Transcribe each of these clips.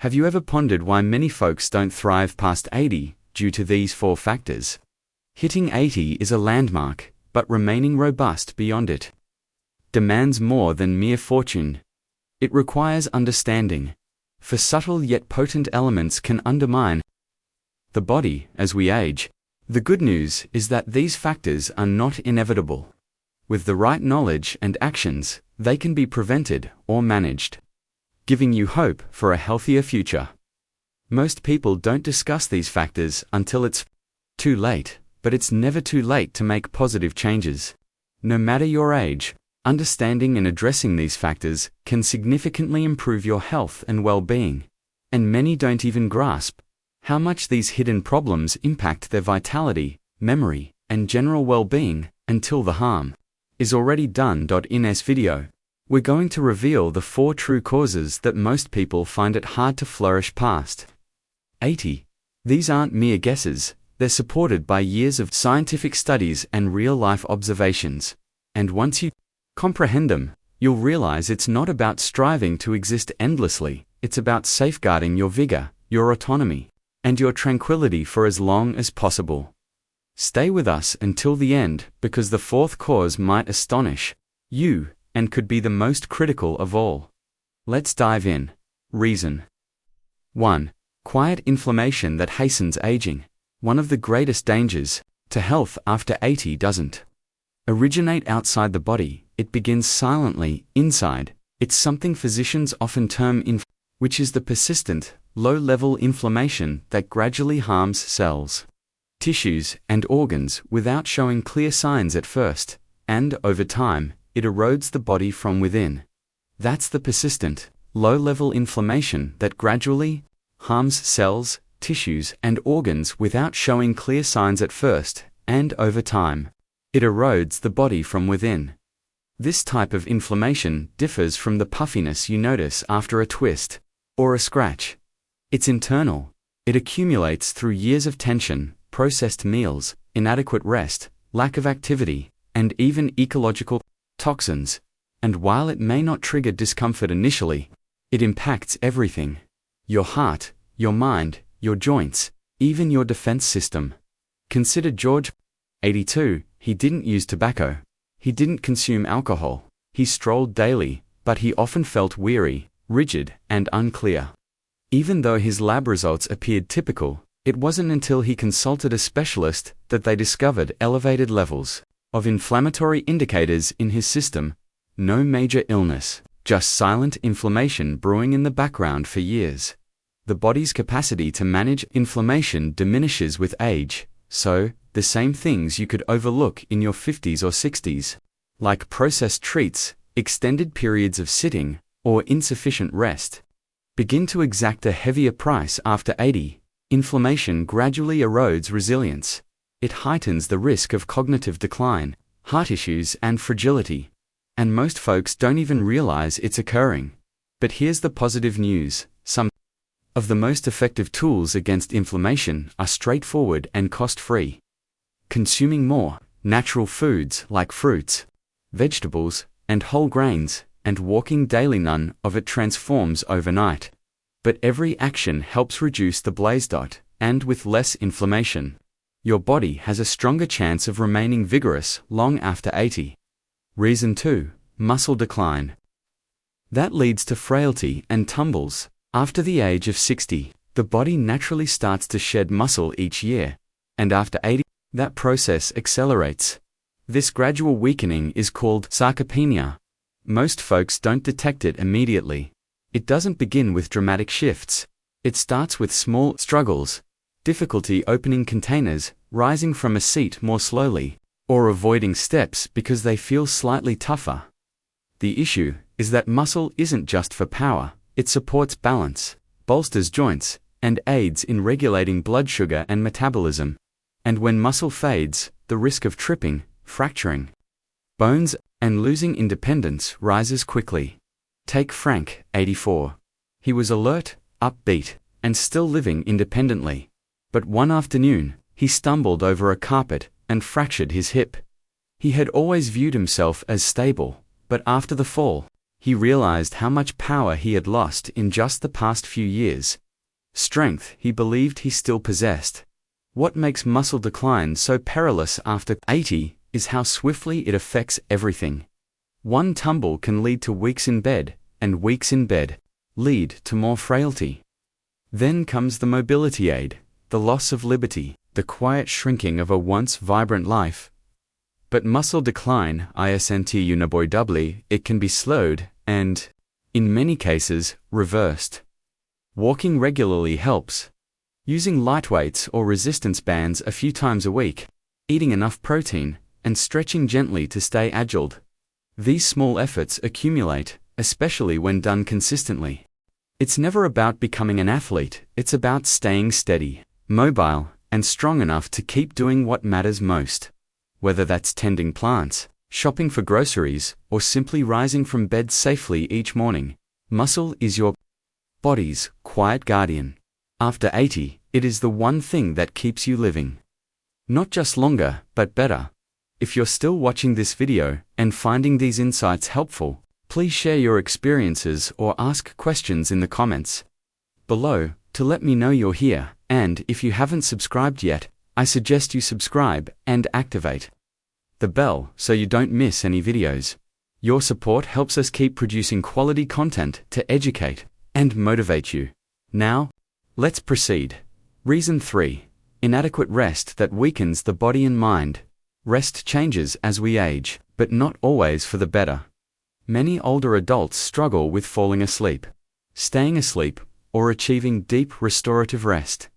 Have you ever pondered why many folks don't thrive past 80 due to these 4 factors? Hitting 80 is a landmark, but remaining robust beyond it demands more than mere fortune. It requires understanding, for subtle yet potent elements can undermine the body as we age. The good news is that these factors are not inevitable. With the right knowledge and actions, they can be prevented or managed, giving you hope for a healthier future. Most people don't discuss these factors until it's too late, but it's never too late to make positive changes. No matter your age, understanding and addressing these factors can significantly improve your health and well-being, and many don't even grasp how much these hidden problems impact their vitality, memory, and general well-being until the harm is already done. In this video, we're going to reveal the 4 true causes that most people find it hard to flourish past 80. These aren't mere guesses, they're supported by years of scientific studies and real-life observations. And once you comprehend them, you'll realize it's not about striving to exist endlessly, it's about safeguarding your vigor, your autonomy, and your tranquility for as long as possible. Stay with us until the end, because the 4th cause might astonish you and could be the most critical of all. Let's dive in. Reason 1. Quiet inflammation that hastens aging. One of the greatest dangers to health after 80 doesn't originate outside the body, it begins silently, inside. It's something physicians often term which is the persistent, low-level inflammation that gradually harms cells, tissues, and organs without showing clear signs at first, and over time, it erodes the body from within. That's the persistent, low-level inflammation that gradually harms cells, tissues, and organs without showing clear signs at first, and over time, it erodes the body from within. This type of inflammation differs from the puffiness you notice after a twist or a scratch. It's internal. It accumulates through years of tension, processed meals, inadequate rest, lack of activity, and even ecological toxins. And while it may not trigger discomfort initially, it impacts everything: your heart, your mind, your joints, even your defense system. Consider George, 82. He didn't use tobacco. He didn't consume alcohol. He strolled daily, but he often felt weary, rigid, and unclear. Even though his lab results appeared typical, it wasn't until he consulted a specialist that they discovered elevated levels of inflammatory indicators in his system. No major illness, just silent inflammation brewing in the background for years. The body's capacity to manage inflammation diminishes with age, so the same things you could overlook in your 50s or 60s, like processed treats, extended periods of sitting, or insufficient rest, begin to exact a heavier price after 80. Inflammation gradually erodes resilience. It heightens the risk of cognitive decline, heart issues, and fragility. And most folks don't even realize it's occurring. But here's the positive news: some of the most effective tools against inflammation are straightforward and cost-free. Consuming more natural foods like fruits, vegetables, and whole grains, and walking daily. None of it transforms overnight, but every action helps reduce the blaze. And with less inflammation, your body has a stronger chance of remaining vigorous long after 80. Reason 2. Muscle decline. That leads to frailty and tumbles. After the age of 60, the body naturally starts to shed muscle each year, and after 80, that process accelerates. This gradual weakening is called sarcopenia. Most folks don't detect it immediately. It doesn't begin with dramatic shifts. It starts with small struggles, difficulty opening containers, rising from a seat more slowly, or avoiding steps because they feel slightly tougher. The issue is that muscle isn't just for power. It supports balance, bolsters joints, and aids in regulating blood sugar and metabolism. And when muscle fades, the risk of tripping, fracturing bones, and losing independence rises quickly. Take Frank, 84. He was alert, upbeat, and still living independently. But one afternoon, he stumbled over a carpet and fractured his hip. He had always viewed himself as stable, but after the fall, He realized how much power he had lost in just the past few years. Strength he believed he still possessed. What makes muscle decline so perilous after 80 is how swiftly it affects everything. One tumble can lead to weeks in bed, and weeks in bed lead to more frailty. Then comes the mobility aid, the loss of liberty, the quiet shrinking of a once vibrant life. But muscle decline, unavoidably, it can be slowed and, in many cases, reversed. Walking regularly helps. Using light weights or resistance bands a few times a week, eating enough protein, and stretching gently to stay agile. These small efforts accumulate, especially when done consistently. It's never about becoming an athlete, it's about staying steady, mobile, and strong enough to keep doing what matters most. Whether that's tending plants, shopping for groceries, or simply rising from bed safely each morning, muscle is your body's quiet guardian. After 80, it is the one thing that keeps you living. Not just longer, but better. If you're still watching this video and finding these insights helpful, please share your experiences or ask questions in the comments below to let me know you're here, and if you haven't subscribed yet, I suggest you subscribe and activate the bell so you don't miss any videos. Your support helps us keep producing quality content to educate and motivate you. Now, let's proceed. Reason 3. Inadequate rest that weakens the body and mind. Rest changes as we age, but not always for the better. Many older adults struggle with falling asleep, staying asleep, or achieving deep restorative rest.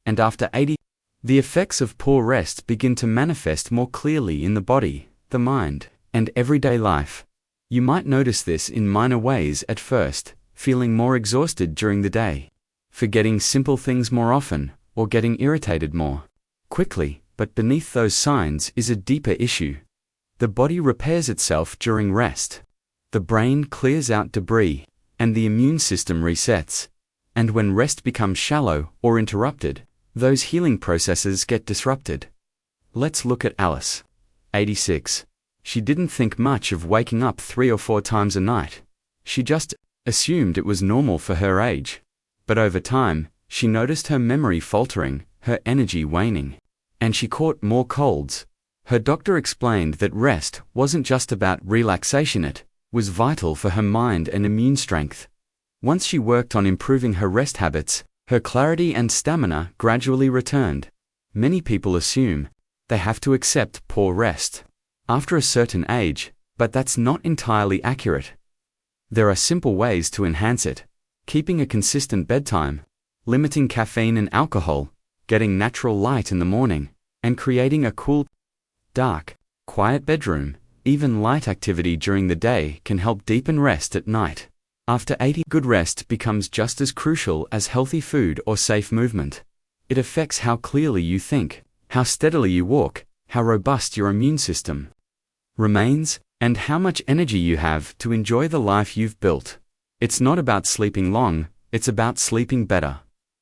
And after 80, the effects of poor rest begin to manifest more clearly in the body, the mind, and everyday life. You might notice this in minor ways at first, feeling more exhausted during the day, forgetting simple things more often, or getting irritated more quickly, but beneath those signs is a deeper issue. The body repairs itself during rest. The brain clears out debris, and the immune system resets. And when rest becomes shallow or interrupted, those healing processes get disrupted. Let's look at Alice, 86. She didn't think much of waking up 3 or 4 times a night. She just assumed it was normal for her age. But over time, she noticed her memory faltering, her energy waning, and she caught more colds. Her doctor explained that rest wasn't just about relaxation, it was vital for her mind and immune strength. Once she worked on improving her rest habits, her clarity and stamina gradually returned. Many people assume they have to accept poor rest after a certain age, but that's not entirely accurate. There are simple ways to enhance it: keeping a consistent bedtime, limiting caffeine and alcohol, getting natural light in the morning, and creating a cool, dark, quiet bedroom. Even light activity during the day can help deepen rest at night. After 80, good rest becomes just as crucial as healthy food or safe movement. It affects how clearly you think, how steadily you walk, how robust your immune system remains, and how much energy you have to enjoy the life you've built. It's not about sleeping long, it's about sleeping better.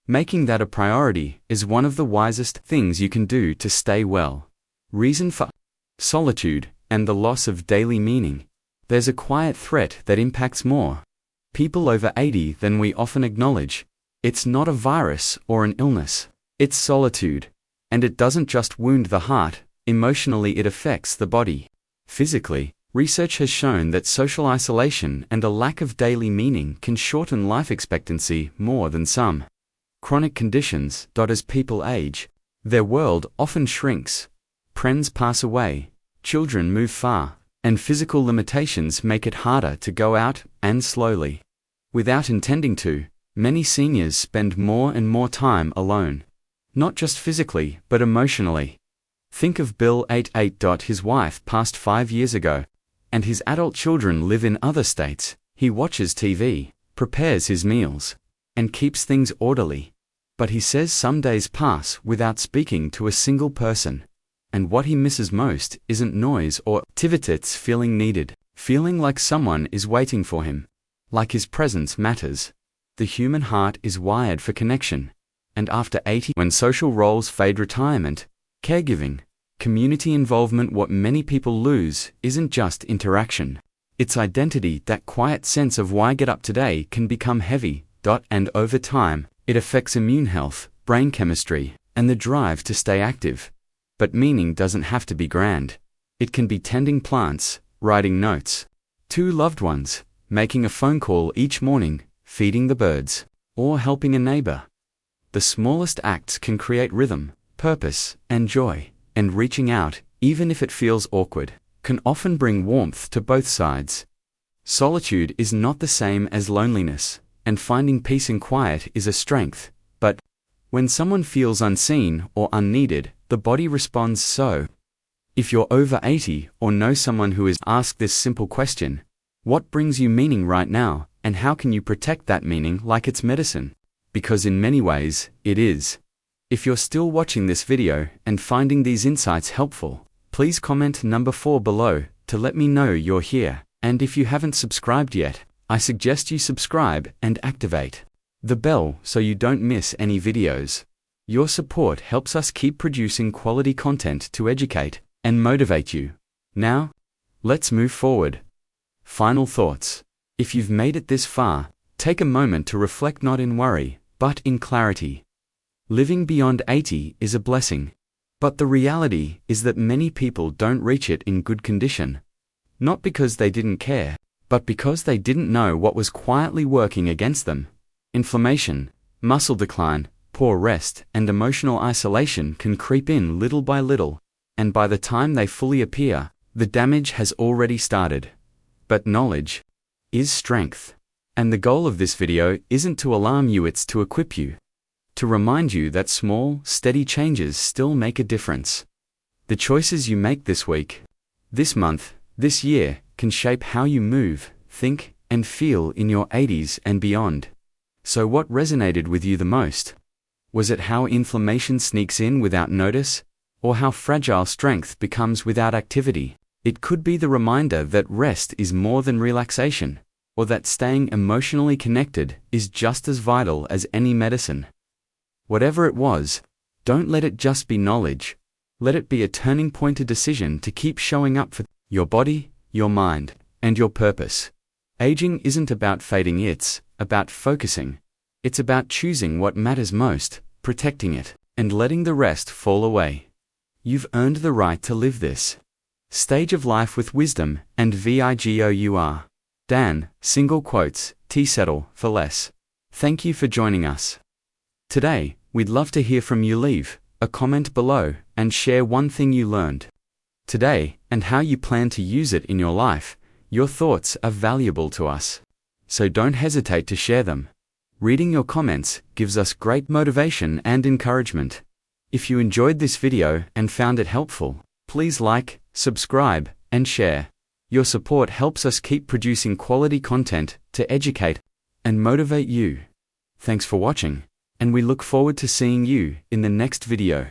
Making that a priority is one of the wisest things you can do to stay well. Reason for solitude and the loss of daily meaning. There's a quiet threat that impacts more people over 80 than we often acknowledge. It's not a virus or an illness. It's solitude. And it doesn't just wound the heart, emotionally it affects the body. Physically, research has shown that social isolation and a lack of daily meaning can shorten life expectancy more than some chronic conditions. As people age, their world often shrinks. Friends pass away, children move far, and physical limitations make it harder to go out, and slowly, without intending to, many seniors spend more and more time alone. Not just physically, but emotionally. Think of Bill 88. His wife passed 5 years ago, and his adult children live in other states. He watches TV, prepares his meals, and keeps things orderly. But he says some days pass without speaking to a single person. And what he misses most isn't noise or activity, it's feeling needed, feeling like someone is waiting for him, like his presence matters. The human heart is wired for connection, and after 80, when social roles fade, retirement, caregiving, community involvement, what many people lose isn't just interaction. Its identity, that quiet sense of why get up today, can become heavy, and over time, it affects immune health, brain chemistry, and the drive to stay active. But meaning doesn't have to be grand. It can be tending plants, writing notes to loved ones, making a phone call each morning, feeding the birds, or helping a neighbor. The smallest acts can create rhythm, purpose, and joy, and reaching out, even if it feels awkward, can often bring warmth to both sides. Solitude is not the same as loneliness, and finding peace in quiet is a strength, but when someone feels unseen or unneeded, the body responds so. If you're over 80 or know someone who is, ask this simple question: what brings you meaning right now, and how can you protect that meaning like it's medicine? Because in many ways, it is. If you're still watching this video and finding these insights helpful, please comment number 4 below to let me know you're here. And if you haven't subscribed yet, I suggest you subscribe and activate the bell so you don't miss any videos. Your support helps us keep producing quality content to educate and motivate you. Now, let's move forward. Final thoughts. If you've made it this far, take a moment to reflect, not in worry, but in clarity. Living beyond 80 is a blessing, but the reality is that many people don't reach it in good condition. Not because they didn't care, but because they didn't know what was quietly working against them. Inflammation, muscle decline, poor rest, and emotional isolation can creep in little by little, and by the time they fully appear, the damage has already started. But knowledge is strength. And the goal of this video isn't to alarm you, it's to equip you. To remind you that small, steady changes still make a difference. The choices you make this week, this month, this year, can shape how you move, think, and feel in your 80s and beyond. So what resonated with you the most? Was it how inflammation sneaks in without notice, or how fragile strength becomes without activity? It could be the reminder that rest is more than relaxation, or that staying emotionally connected is just as vital as any medicine. Whatever it was, don't let it just be knowledge. Let it be a turning point, a decision to keep showing up for your body, your mind, and your purpose. Aging isn't about fading, it's about focusing. It's about choosing what matters most, protecting it, and letting the rest fall away. You've earned the right to live this stage of life with wisdom and vigor. Dan, single quotes, T settle for less. Thank you for joining us today. We'd love to hear from you. Leave a comment below and share one thing you learned today and how you plan to use it in your life. Your thoughts are valuable to us, so don't hesitate to share them. Reading your comments gives us great motivation and encouragement. If you enjoyed this video and found it helpful, please like, subscribe, and share. Your support helps us keep producing quality content to educate and motivate you. Thanks for watching, and we look forward to seeing you in the next video.